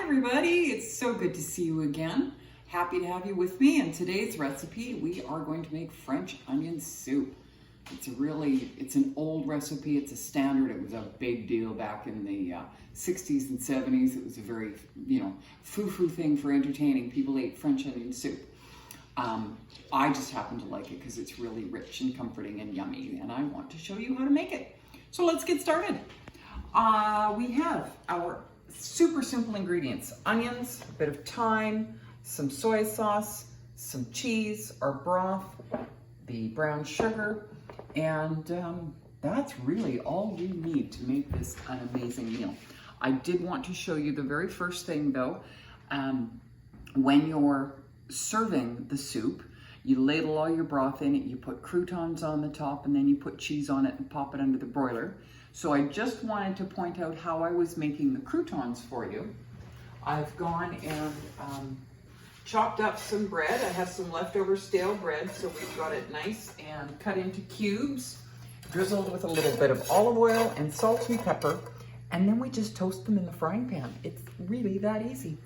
everybody, it's so good to see you again. Happy to have you with me. In today's recipe, we are going to make French onion soup. It's an old recipe, it's a standard. It was a big deal back in the 60s and 70s. It was a very, foo-foo thing for entertaining. People ate French onion soup. I just happen to like it because it's really rich and comforting and yummy, and I want to show you how to make it. So let's get started. We have our super simple ingredients: onions, a bit of thyme, some soy sauce, some cheese, our broth, the brown sugar, and that's really all you need to make this an amazing meal. I did want to show you the very first thing though. When you're serving the soup, you ladle all your broth in it, you put croutons on the top, and then you put cheese on it and pop it under the broiler. So I just wanted to point out how I was making the croutons for you. I've gone and chopped up some bread. I have some leftover stale bread, so we've got it nice and cut into cubes, drizzled with a little bit of olive oil and salt and pepper, and then we just toast them in the frying pan. It's really that easy.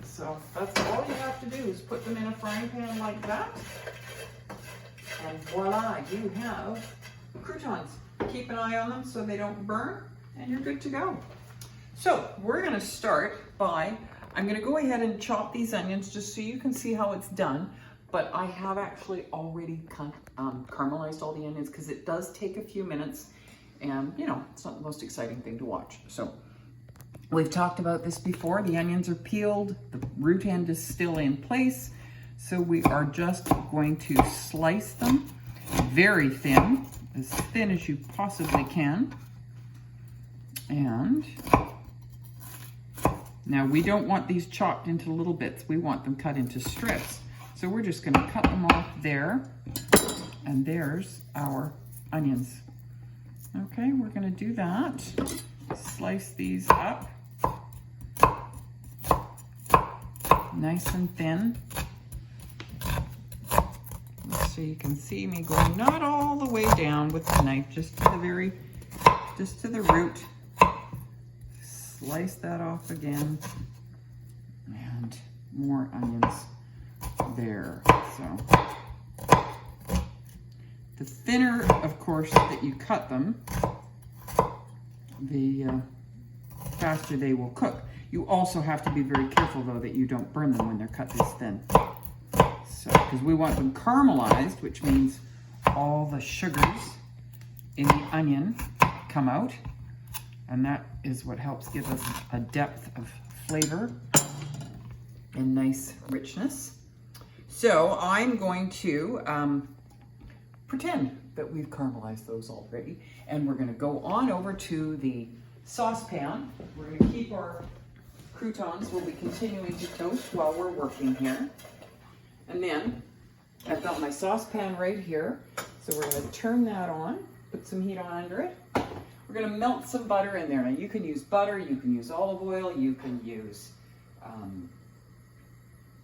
So that's all you have to do, is put them in a frying pan like that, and voila, you have croutons. Keep an eye on them so they don't burn, and you're good to go. So we're gonna start by, I'm gonna go ahead and chop these onions just so you can see how it's done, but I have actually already caramelized all the onions because it does take a few minutes, and it's not the most exciting thing to watch. So we've talked about this before. The onions are peeled, the root end is still in place, so we are just going to slice them very thin, as thin as you possibly can. And now we don't want these chopped into little bits. We want them cut into strips. So we're just gonna cut them off there. And there's our onions. Okay, we're gonna do that. Slice these up. Nice and thin. So you can see me going not all the way down with the knife, just to the root. Slice that off again, and more onions there. So the thinner, of course, that you cut them, the faster they will cook. You also have to be very careful though that you don't burn them when they're cut this thin. Because we want them caramelized, which means all the sugars in the onion come out, and that is what helps give us a depth of flavor and nice richness. So I'm going to pretend that we've caramelized those already, and we're going to go on over to the saucepan. We're going to keep our croutons, we'll be continuing to toast while we're working here. And then I've got my saucepan right here. So we're gonna turn that on, put some heat on under it. We're gonna melt some butter in there. Now you can use butter, you can use olive oil, you can use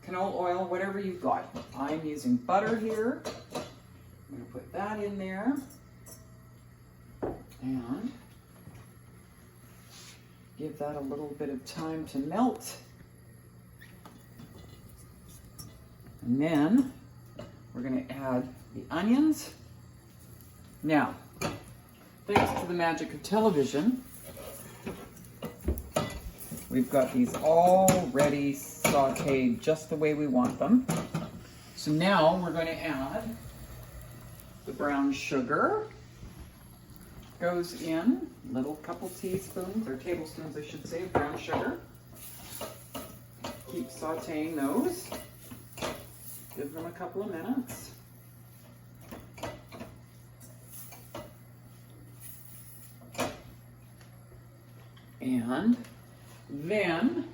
canola oil, whatever you've got. I'm using butter here. I'm gonna put that in there. And give that a little bit of time to melt. And then we're going to add the onions. Now, thanks to the magic of television, we've got these already sauteed just the way we want them. So now we're going to add the brown sugar. Goes in, little couple teaspoons, or tablespoons I should say, of brown sugar. Keep sauteing those. Give them a couple of minutes. And then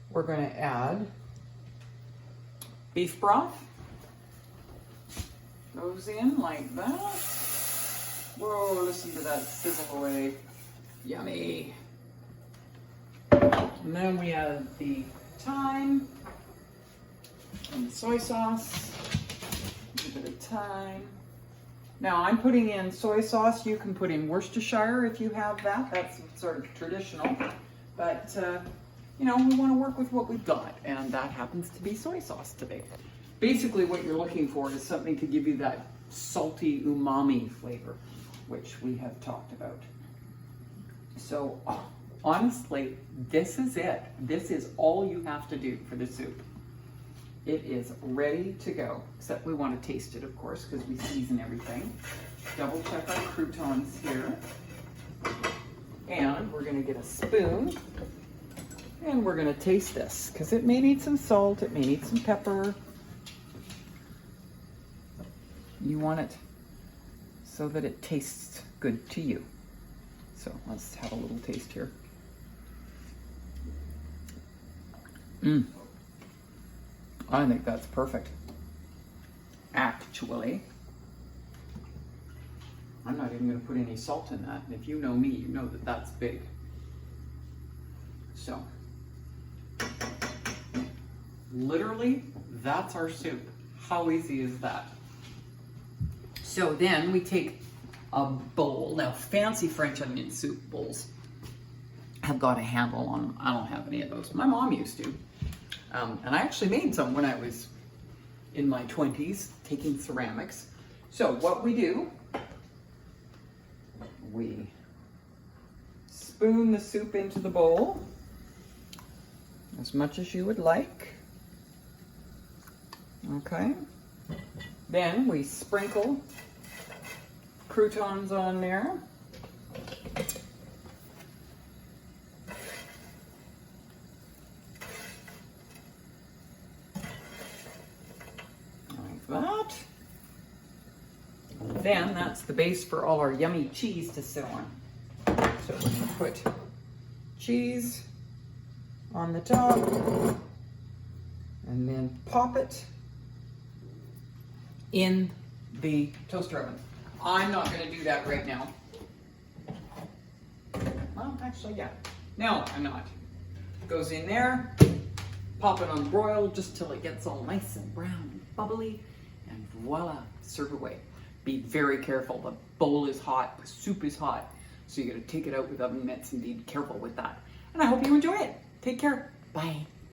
we're going to add beef broth. Goes in like that. Whoa, listen to that sizzle away. Yummy. And then we add the thyme and soy sauce, a bit of thyme. Now I'm putting in soy sauce. You can put in Worcestershire if you have that. That's sort of traditional. But you know, we want to work with what we've got, and that happens to be soy sauce today. Basically, what you're looking for is something to give you that salty umami flavor, which we have talked about. So, honestly, this is it. This is all you have to do for the soup. It is ready to go, except we want to taste it, of course, because we season everything. Double check our croutons here. And we're going to get a spoon, and we're going to taste this, because it may need some salt, it may need some pepper. You want it so that it tastes good to you. So let's have a little taste here. I think that's perfect. Actually, I'm not even going to put any salt in that. And if you know me, you know that that's big. So, literally, that's our soup. How easy is that? So then we take a bowl. Now, fancy French onion soup bowls have got a handle on them. I don't have any of those. My mom used to. And I actually made some when I was in my 20s, taking ceramics. So what we do, we spoon the soup into the bowl as much as you would like. Okay. Then we sprinkle croutons on there. Like that. Then that's the base for all our yummy cheese to sit on. So we're going to put cheese on the top and then pop it in the toaster oven. I'm not going to do that right now. Well, actually, yeah. No, I'm not. Goes in there, pop it on broil just till it gets all nice and brown and bubbly, and voila, serve away. Be very careful. The bowl is hot, the soup is hot, so you got to take it out with oven mitts and be careful with that. And I hope you enjoy it. Take care. Bye.